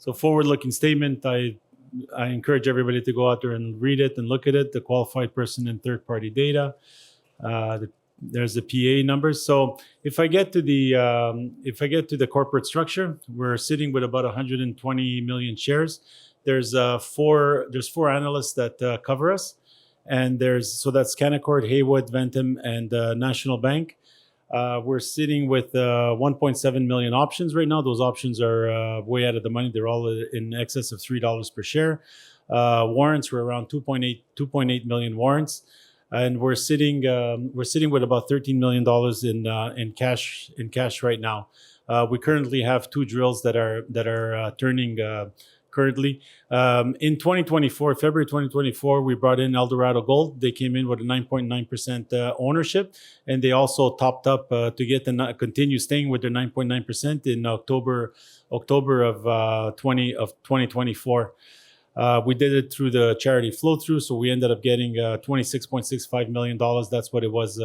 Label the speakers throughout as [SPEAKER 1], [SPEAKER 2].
[SPEAKER 1] So forward-looking statement, I encourage everybody to go out there and read it and look at it, the qualified person and third-party data. There's the PA numbers. So if I get to the corporate structure, we're sitting with about 120 million shares. There's four analysts that cover us, and that's Canaccord, Haywood, Ventum, and National Bank. We're sitting with 1.7 million options right now. Those options are way out of the money. They're all in excess of $3 per share. Warrants were around 2.8 million warrants, and we're sitting with about $13 million in cash right now. We currently have 2 drills that are turning. Currently, in 2024, February 2024, we brought in Edorado Gold. They came in with a 9.9% ownership, and they also topped up to continue staying with their 9.9% in October of 2024. We did it through the charity flow through, so we ended up getting $26.65 million. That's what it was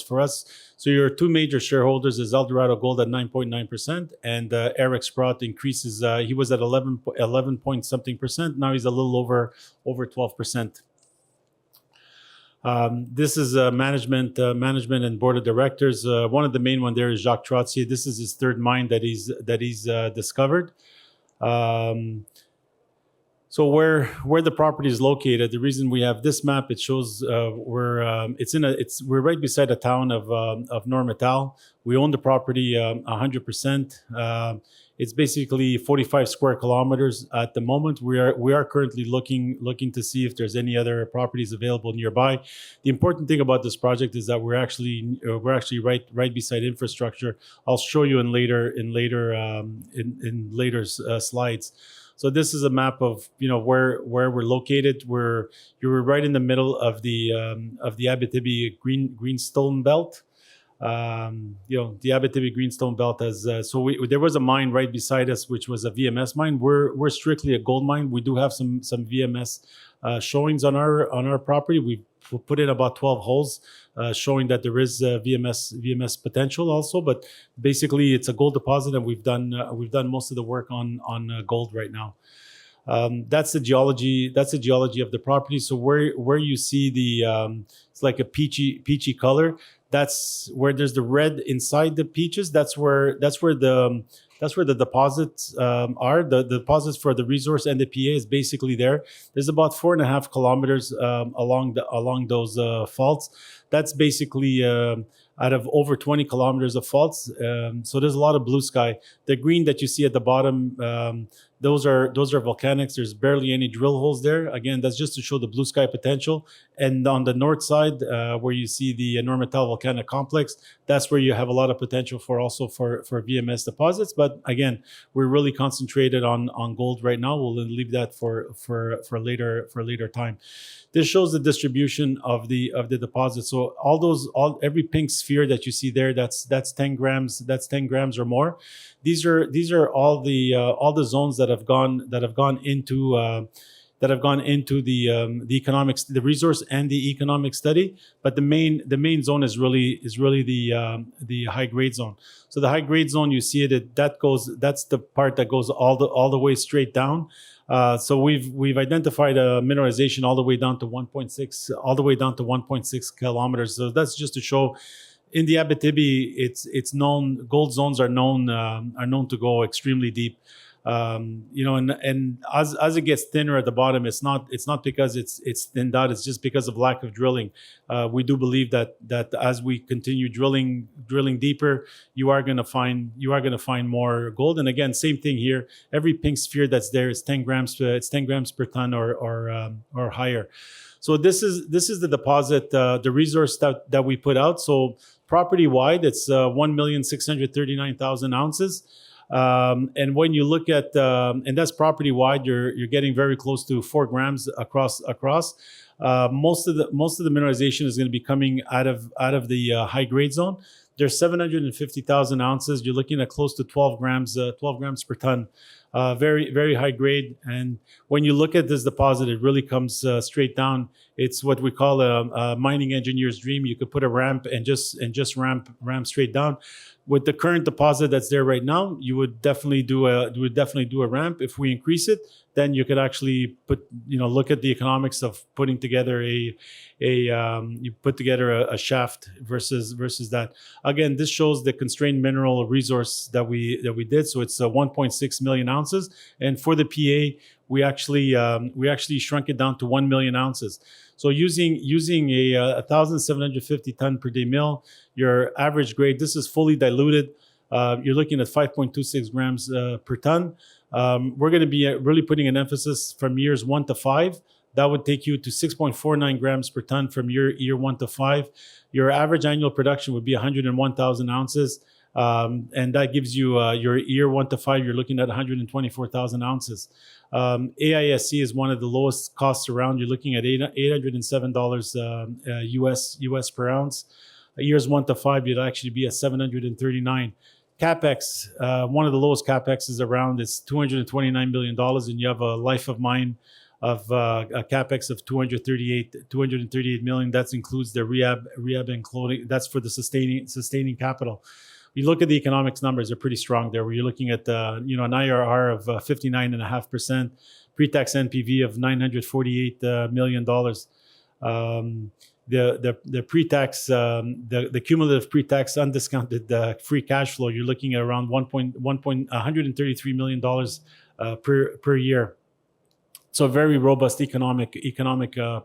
[SPEAKER 1] for us. So your 2 major shareholders is Edorado Gold at 9.9%, and Eric Sprott increases. He was at 11 point something percent. Now he's a little over 12%. This is management and board of directors. One of the main one there is Jacques Trottier. This is his third mine that he's discovered. So where the property is located, the reason we have this map, it shows we're right beside the town of Normétal. We own the property 100%. It's basically 45 square kilometers at the moment. We are currently looking to see if there's any other properties available nearby. The important thing about this project is that we're actually right beside infrastructure. I'll show you in later slides. So this is a map of where we're located. You're right in the middle of the Abitibi greenstone belt. The Abitibi greenstone belt has there was a mine right beside us, which was a VMS mine. We're strictly a gold mine. We do have some VMS showings on our property. We've put in about 12 holes showing that there is VMS potential also, but basically it's a gold deposit, and we've done most of the work on gold right now. That's the geology. That's the geology of the property. So where you see it's like a peachy color. That's where there's the red inside the peaches. That's where the deposits are. The deposits for the resource and the PA is basically there. There's about 4.5 kilometers along those faults. That's basically out of over 20 kilometers of faults. So there's a lot of blue sky. The green that you see at the bottom, those are volcanics. There's barely any drill holes there. Again, that's just to show the blue sky potential. And on the north side, where you see the Normétal volcanic complex, that's where you have a lot of potential for VMS deposits. But again, we're really concentrated on gold right now. We'll leave that for later time. This shows the distribution of the deposit. So every pink sphere that you see there, that's 10 grams. That's 10 grams or more. These are all the zones that have gone into the economics, the resource and the economic study. But the main zone is really the high grade zone. So the high grade zone, you see it. That's the part that goes all the way straight down. So we've identified a mineralization all the way down to 1.6 kilometers. So that's just to show. In the Abitibi, it's known. Gold zones are known to go extremely deep. And as it gets thinner at the bottom, it's not because it's thinned out. It's just because of lack of drilling. We do believe that as we continue drilling deeper, you are going to find more gold. And again, same thing here. Every pink sphere that's there is 10 grams. It's 10 grams per ton or higher. So this is the deposit, the resource that we put out. So property wide, it's 1,639,000 ounces. And when you look at and that's property wide, you're getting very close to 4 grams across. Most of the mineralization is going to be coming out of the high grade zone. There's 750,000 ounces. You're looking at close to 12 grams per ton very, very high grade. And when you look at this deposit, it really comes straight down. It's what we call a mining engineer's dream. You could put a ramp and just ramp straight down. With the current deposit that's there right now, you would definitely do a ramp. If we increase it, then you could actually look at the economics of putting together a shaft versus that. Again, this shows the constrained mineral resource that we did. So it's 1.6 million ounces, and for the PA, we actually shrunk it down to 1 million ounces. So using a 1,750 ton per day mill, your average grade, this is fully diluted. You're looking at 5.26 grams per ton. We're going to be really putting an emphasis from years 1 to 5. That would take you to 6.49 grams per ton from year 1 to 5. Your average annual production would be 101,000 ounces. And that gives you your year 1 to 5, you're looking at 124,000 ounces. AISC is one of the lowest costs around. You're looking at $807 US per ounce. Years 1 to 5, you'd actually be at 739. CapEx, one of the lowest CapEx is around. It's $229 million, and you have a life of mine of a CapEx of 238 million. That includes the rehab and clothing. That's for the sustaining capital. You look at the economics numbers; they're pretty strong there. Where you're looking at an IRR of 59.5%, pre-tax NPV of $948 million. The pre-tax, the cumulative pre-tax undiscounted free cash flow, you're looking at around $133 million per year. So a very robust economic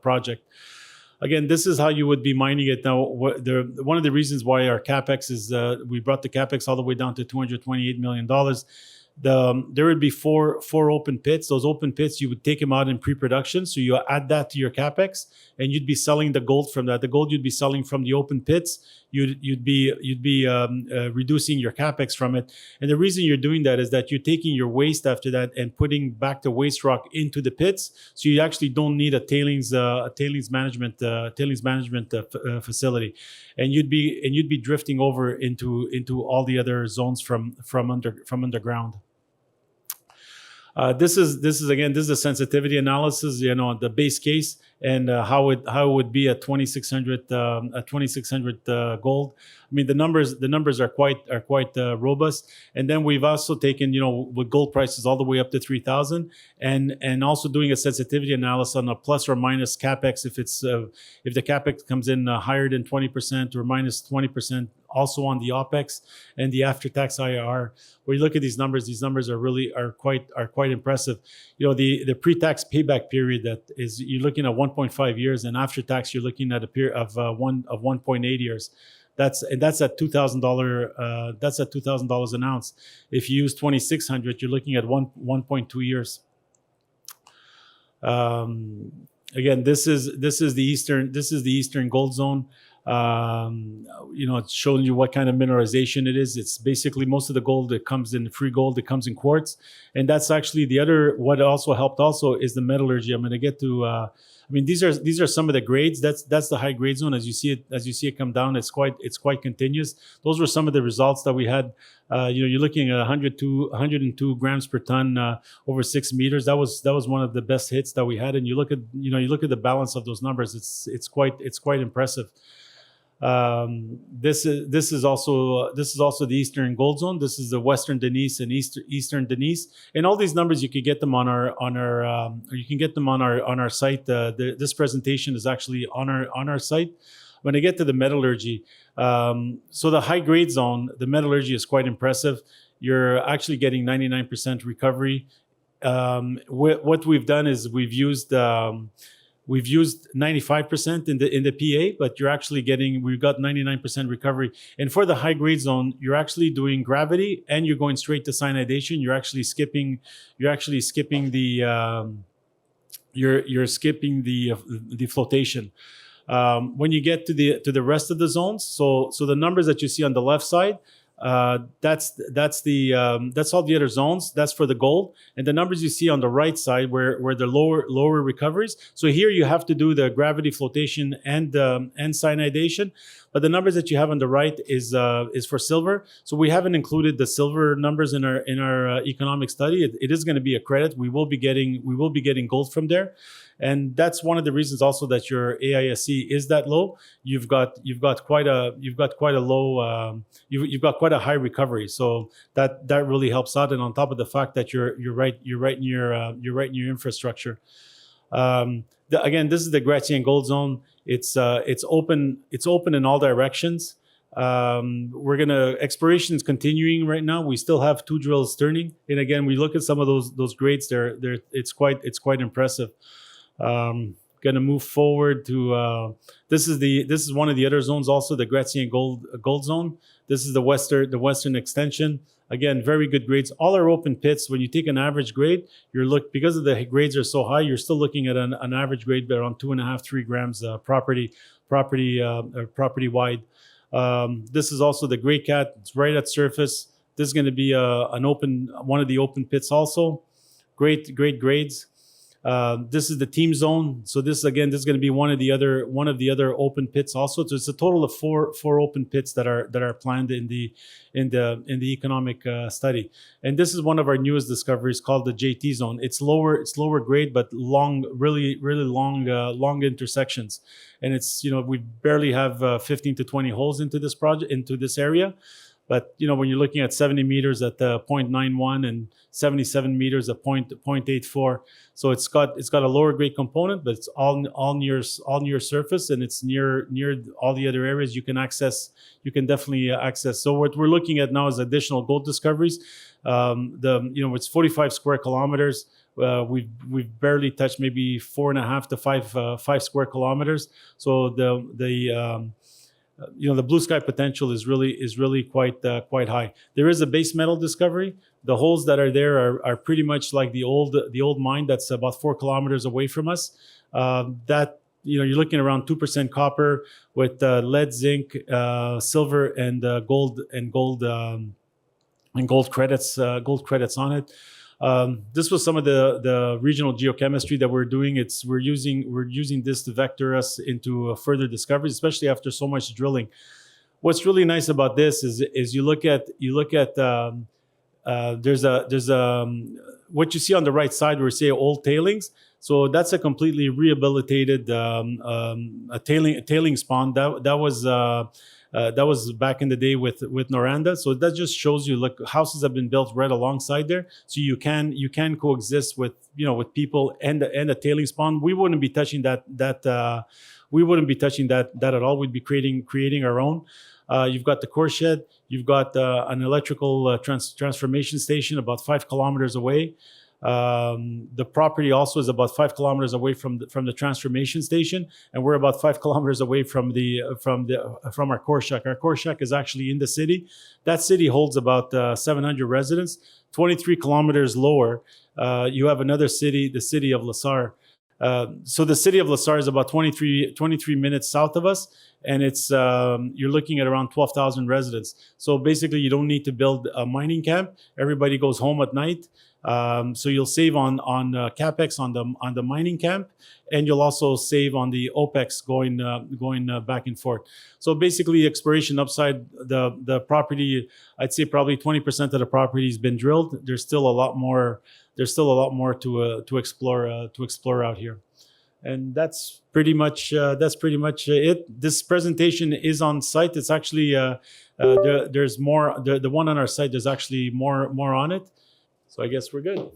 [SPEAKER 1] project. Again, this is how you would be mining it. Now, one of the reasons why our CapEx is, we brought the CapEx all the way down to $228 million. There would be four open pits. Those open pits, you would take them out in pre-production. So you add that to your CapEx, and you'd be selling the gold from that. The gold you'd be selling from the open pits. You'd be reducing your CapEx from it. And the reason you're doing that is that you're taking your waste after that and putting back the waste rock into the pits. So you actually don't need a tailings management facility, and you'd be drifting over into all the other zones from underground. This is a sensitivity analysis, the base case, and how it would be at 2,600 gold. I mean, the numbers are quite robust. And then we've also taken, with gold prices all the way up to 3,000, and also doing a sensitivity analysis on a plus or minus capex if the capex comes in higher than 20% or minus 20%. Also on the OPEX and the after-tax IRR. When you look at these numbers are quite impressive. The pre-tax payback period that is, you're looking at 1.5 years, and after-tax you're looking at a period of 1.8 years. That's at $2,000. That's at $2,000 an ounce. If you use 2,600, you're looking at 1.2 years. Again, this is the eastern gold zone. It's showing you what kind of mineralization it is. It's basically most of the gold that comes in free gold, it comes in quartz. And that's actually what also helped is the metallurgy. I'm going to get to, these are some of the grades. That's the high grade zone. As you see it come down, it's quite continuous. Those were some of the results that we had. You're looking at 102 grams per ton over 6 meters. That was one of the best hits that we had. And you look at the balance of those numbers. It's quite impressive. This is also the Eastern Gold Zone. This is the Western Denise and Eastern Denise, and all these numbers you can get them on our site. This presentation is actually on our site. When I get to the metallurgy, so the high grade zone, the metallurgy is quite impressive. You're actually getting 99% recovery. What we've done is we've used 95% in the PA, but we've got 99% recovery. And for the high grade zone, you're actually doing gravity and you're going straight to cyanidation. You're actually skipping the flotation. When you get to the rest of the zones, so the numbers that you see on the left side, that's all the other zones. That's for the gold, and the numbers you see on the right side where the lower recoveries. So here you have to do the gravity flotation and cyanidation. But the numbers that you have on the right is for silver. So we haven't included the silver numbers in our economic study. It is going to be a credit. We will be getting gold from there, and that's one of the reasons also that your AISC is that low. You've got quite a low you've got quite a high recovery. So that really helps out. And on top of the fact that you're right in your infrastructure. Again, this is the Gratien Gold Zone. It's open in all directions. Exploration is continuing right now. We still have 2 drills turning, and again, we look at some of those grades. It's quite impressive. Going to move forward to this is one of the other zones, also the Gratien Gold Zone. This is the western extension. Again, very good grades. All are open pits. When you take an average grade, because of the grades are so high, you're still looking at an average grade around 2.5-3 grams property wide. This is also the Great Cat. It's right at surface. This is going to be one of the open pits also. Great grades. This is the team zone. So this is going to be one of the other open pits also. So it's a total of four open pits that are planned in the economic study. And this is one of our newest discoveries called the JT zone. It's lower grade, but really long intersections. And we barely have 15 to 20 holes into this project, into this area. But when you're looking at 70 meters at 0.91 and 77 meters at 0.84, so it's got a lower grade component, but it's all near surface, and it's near all the other areas you can access. You can definitely access. So what we're looking at now is additional gold discoveries. It's 45 square kilometers. We've barely touched maybe 4.5 to 5 square kilometers. So the blue sky potential is really quite high. There is a base metal discovery. The holes that are there are pretty much like the old mine that's about 4 kilometers away from us. You're looking around 2% copper with lead, zinc, silver, and gold credits on it. This was some of the regional geochemistry that we're doing. We're using this to vector us into further discoveries, especially after so much drilling. What's really nice about this is you look at there's what you see on the right side where we say old tailings. So that's a completely rehabilitated a tailings pond that was back in the day with Noranda. So that just shows you, look, houses have been built right alongside there, so you can coexist with people and a tailings pond. We wouldn't be touching that at all. We'd be creating our own. You've got the core shed. You've got an electrical transformation station about 5 kilometers away. The property also is about 5 kilometers away from the transformation station, and we're about 5 kilometers away from our core shack. Our core shack is actually in the city. That city holds about 700 residents. 23 kilometers lower, you have another city, the city of Lassar. So the city of Lassar is about 23 minutes south of us, and it's you're looking at around 12,000 residents. So basically, you don't need to build a mining camp. Everybody goes home at night. So you'll save on capex on the mining camp, and you'll also save on the opex going back and forth. So basically, exploration upside, the property, I'd say probably 20% of the property has been drilled. There's still a lot more. There's still a lot more to explore out here, and that's pretty much it. This presentation is on site. It's actually there's more. The one on our site, there's actually more on it. So I guess we're good.